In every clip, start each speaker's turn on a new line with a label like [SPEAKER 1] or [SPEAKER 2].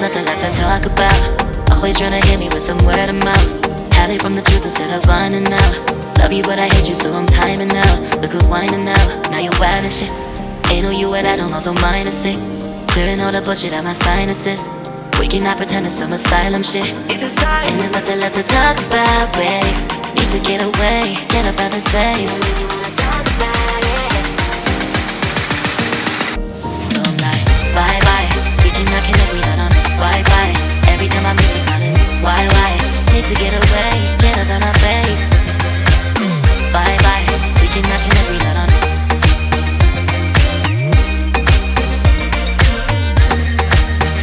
[SPEAKER 1] nothing left to talk about. Always trying to hit me with some word of mouth. Hide it from the truth instead of finding out. Love you but I hate you so I'm timing out. Look who's whining now, now you wild and shit. Ain't no you and I don't know, so mine is sick. Clearing all the bullshit out my sinuses. We cannot pretend it's some asylum shit. It's a sign. And there's nothing left to talk about, babe. Need to get away, get up out this place. So really wanna talk about it. So I'm like, bye bye. We cannot connect, we not on Wi-Fi. Every time I miss a call it's why? Need to get away, get up out my face. Bye bye. We cannot connect, we not on.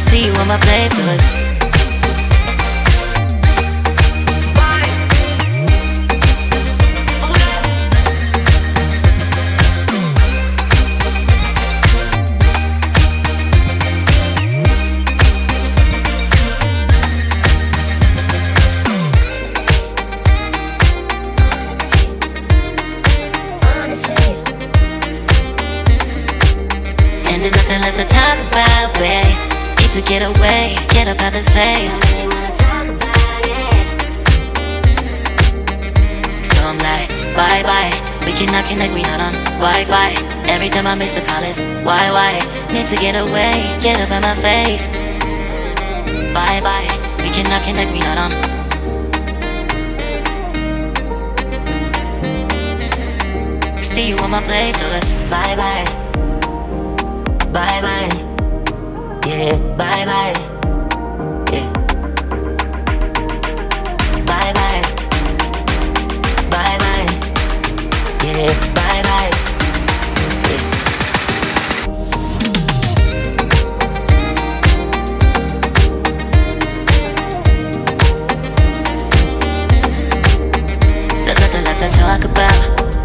[SPEAKER 1] See you on my playlist. And there's nothing left to talk about, babe. Need to get away, get up out this place. Really wanna talk about it. So I'm like, bye bye. We cannot connect, we not on Wi-Fi. Every time I miss a call it's why? Need to get away, get up out my face. Bye bye. We cannot connect, we not on. See you on my place, so let's bye bye. Bye bye. Yeah, bye bye. Yeah. Bye bye. Bye bye. Yeah, bye bye. Yeah. There's nothing left to talk about.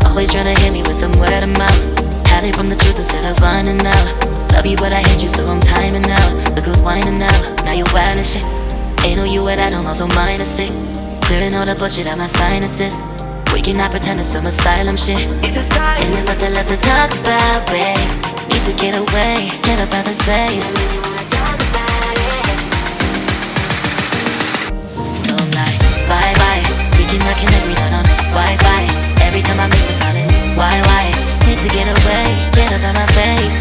[SPEAKER 1] Always trying to hit me with some word of mouth. Hide it from the truth instead of finding out. Love you but I hate you so I'm timing out. Look who's whining now, now you wild and shit. Ain't no you and I don't know, so mine is sick. Clearing all the bullshit out my sinuses. We cannot pretend it's some asylum shit. It's a sign. And there's nothing left to talk about, babe. Need to get away, get up out this place. So really wanna talk about it. So I'm like, bye bye. We cannot connect, we not on Wi-Fi. Every time I miss a call it's why? Need to get away, get up out my face.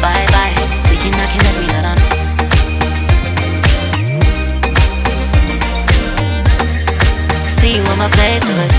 [SPEAKER 1] Bye bye, we cannot connect, we not on. See you on my playlist.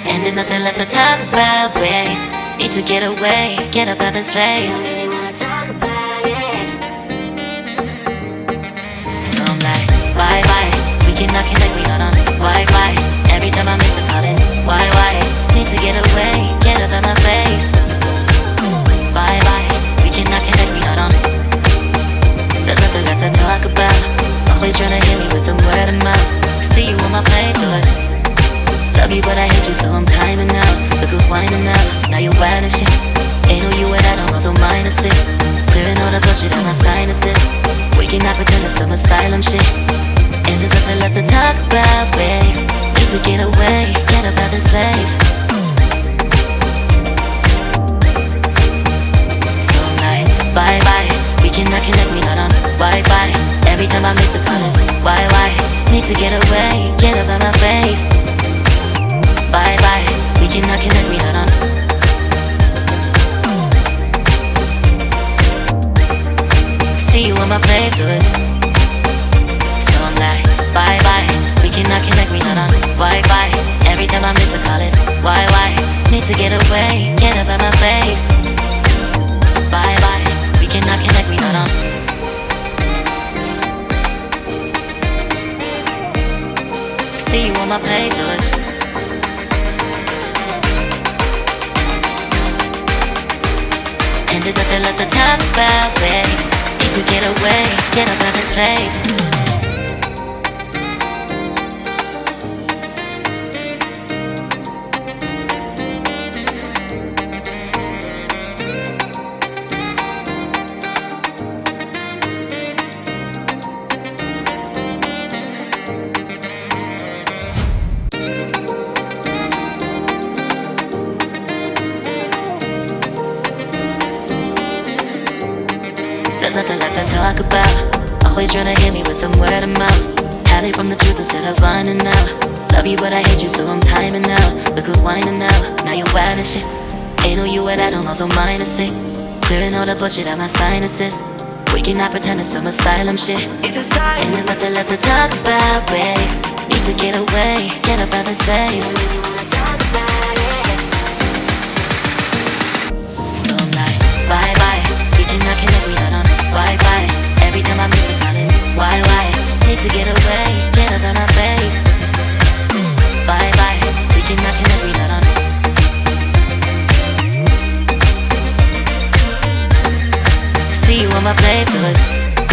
[SPEAKER 1] And there's nothing left to talk about, babe. Need to get away, get up out this place. Really wanna talk about it. So I'm like, bye bye. We cannot connect, we not on Wi-Fi. Every time I miss a call it's why? Need to get away, get up out my face. Bye bye. We cannot connect, we not on. There's nothing left to talk about. Always trying to hit me with some word of mouth. See you on my playlist. Love you but I hate you so I'm timing out. Look who's whining now, now you wild and shit. Ain't no you and I don't know, so mine is sick. Clearing all the bullshit out my sinuses. We cannot pretend it's some asylum shit. And there's nothing left to talk about, babe. Need to get away, get up out this place. So I'm like, bye bye. We cannot connect, we not on Wi-Fi. Every time I miss a call it's why? Need to get away, get up out my face. Bye bye, we cannot connect, we not on. See you on my playlist. So I'm like, bye bye, we cannot connect, we not on Wi-Fi. Every time I miss a call it's why? Need to get away, get up out my face. Bye bye, we cannot connect, we not on. See you on my playlist. And there's nothing left to talk about, babe. Need to get away, get up out this place. there's nothing left to talk about. Always trying to hit me with some word of mouth. Hide it from the truth instead of finding out. Love you but I hate you so I'm timing out. Look who's whining now, now you're wild and shit. Ain't no you without no also minus it. Clearing all the bullshit out my sinuses. We cannot pretend it's some asylum shit. And there's nothing left to talk about, babe. Need to get away, get up out of this place. So I'm like, bye bye. We cannot connect, we not on Wi-Fi. Every time I miss a call it's why? Need to get away, get up out my face. Bye bye. We cannot connect, we not on. See you on my playlist.